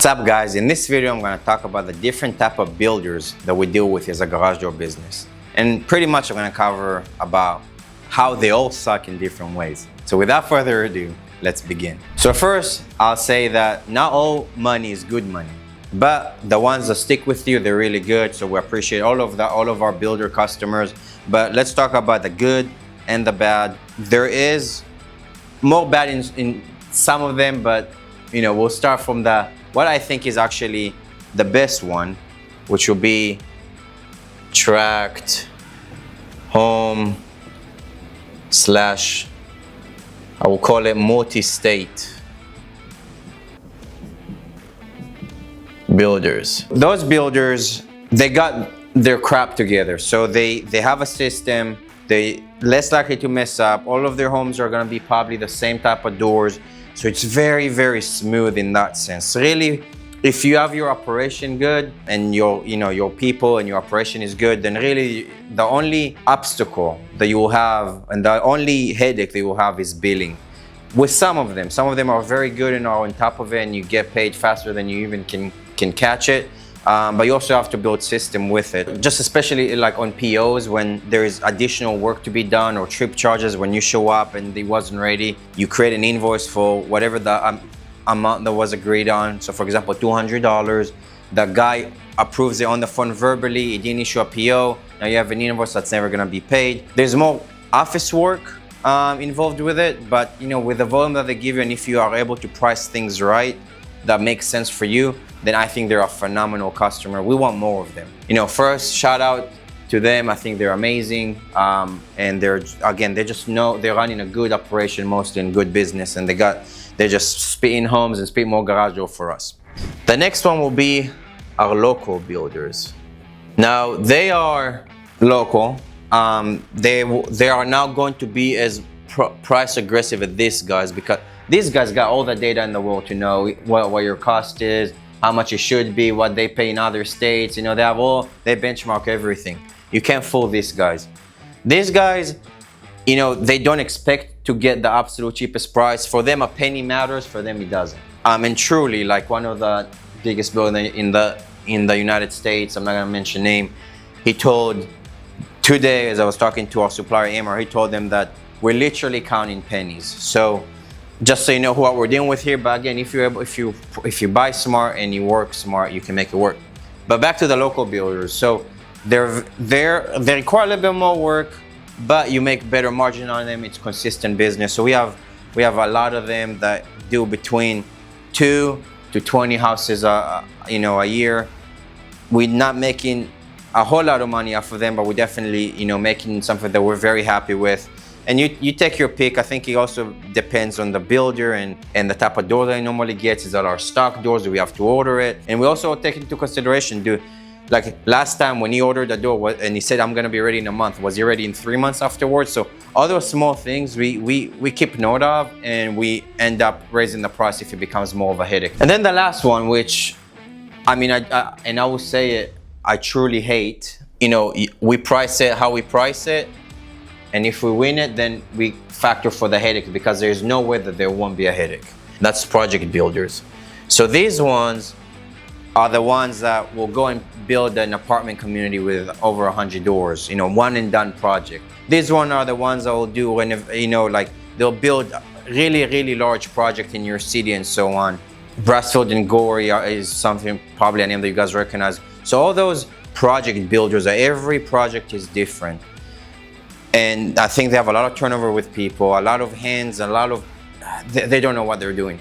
What's up guys? In this video I'm going to talk about the different type of builders that we deal with as a garage door business. And pretty much I'm going to cover about how they all suck in different ways. So without further ado, let's begin. So first, I'll say that not all money is good money, but the ones that stick with you, they're really good. So we appreciate all of our builder customers. But let's talk about the good and the bad. There is more bad in some of them, but we'll start from what I think is actually the best one, which will be tract home / I will call it multi-state builders. Those builders, they got their crap together. So they have a system, they less likely to mess up. All of their homes are gonna be probably the same type of doors. So it's very, very smooth in that sense. Really, if you have your operation good and your people and your operation is good, then really the only obstacle that you will have and the only headache that you will have is billing. With some of them are very good and are on top of it, and you get paid faster than you even can catch it. But you also have to build system with it. Just especially like on POs when there is additional work to be done, or trip charges when you show up and it wasn't ready. You create an invoice for whatever the amount that was agreed on. So for example, $200. The guy approves it on the phone verbally. He didn't issue a PO. Now you have an invoice that's never gonna be paid. There's more office work involved with it, but with the volume that they give you, and if you are able to price things right, that makes sense for you, then I think they're a phenomenal customer. We want more of them. First, shout out to them. I think they're amazing. And they just know they're running a good operation, mostly in good business, and they're just spitting homes and spitting more garage door for us. The next one will be our local builders. Now, they are local. They are now going to be as price aggressive as these guys, because these guys got all the data in the world to know what your cost is, how much it should be, what they pay in other states. They benchmark everything. You can't fool these guys. These guys, they don't expect to get the absolute cheapest price. For them, a penny matters. For them, it doesn't. And truly, like one of the biggest builders in the United States, I'm not gonna mention name, he told today, as I was talking to our supplier Amar, he told them that we're literally counting pennies. So just so you know what we're dealing with here. But again, if you buy smart and you work smart, you can make it work. But back to the local builders. So they require a little bit more work, but you make better margin on them. It's consistent business. So we have a lot of them that do between 2 to 20 houses a year. We're not making a whole lot of money off of them, but we're definitely making something that we're very happy with. And you take your pick. I think it also depends on the builder and the type of door that he normally gets. Is that our stock doors? Do we have to order it? And we also take into consideration, like last time when he ordered the door and he said, I'm gonna be ready in a month, was he ready in 3 months afterwards? So all those small things we keep note of, and we end up raising the price if it becomes more of a headache. And then the last one, which I will say it, I truly hate. We price it how we price it. And if we win it, then we factor for the headache, because there's no way that there won't be a headache. That's project builders. So these ones are the ones that will go and build an apartment community with over 100 doors, one and done project. These ones are the ones that will do they'll build really, really large project in your city and so on. Brassfield and Gorey is something, probably a name that you guys recognize. So all those project builders, every project is different. And I think they have a lot of turnover with people, a lot of hands, they don't know what they're doing.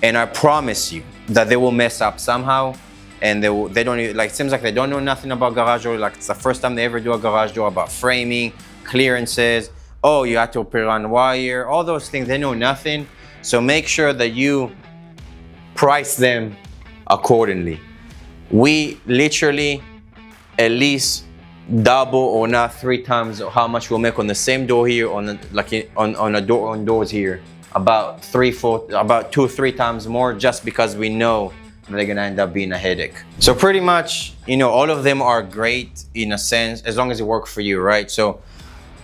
And I promise you that they will mess up somehow, and they don't even, it seems like they don't know nothing about garage door. Like it's the first time they ever do a garage door, about framing, clearances. Oh, you have to put it on wire, all those things, they know nothing. So make sure that you price them accordingly. We literally at least double, or not 3 times, how much we'll make on the same door here, on doors here, about 2 or 3 times more, just because we know they're gonna end up being a headache. So pretty much, all of them are great in a sense, as long as it works for you, right? So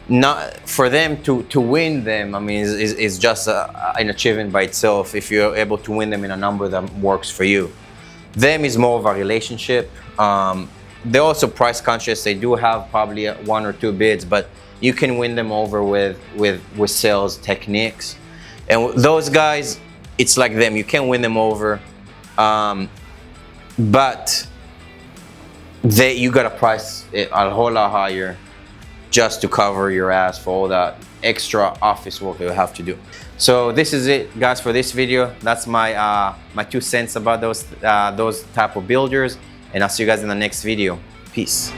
not for them to win them, I mean, is just an achievement by itself if you're able to win them in a number that works for you. Them is more of a relationship. They're also price conscious. They do have probably one or two bids, but you can win them over with sales techniques. And those guys, it's like them. You can win them over, but you gotta price it a whole lot higher just to cover your ass for all that extra office work you have to do. So this is it, guys, for this video. That's my my 2 cents about those type of builders, and I'll see you guys in the next video. Peace.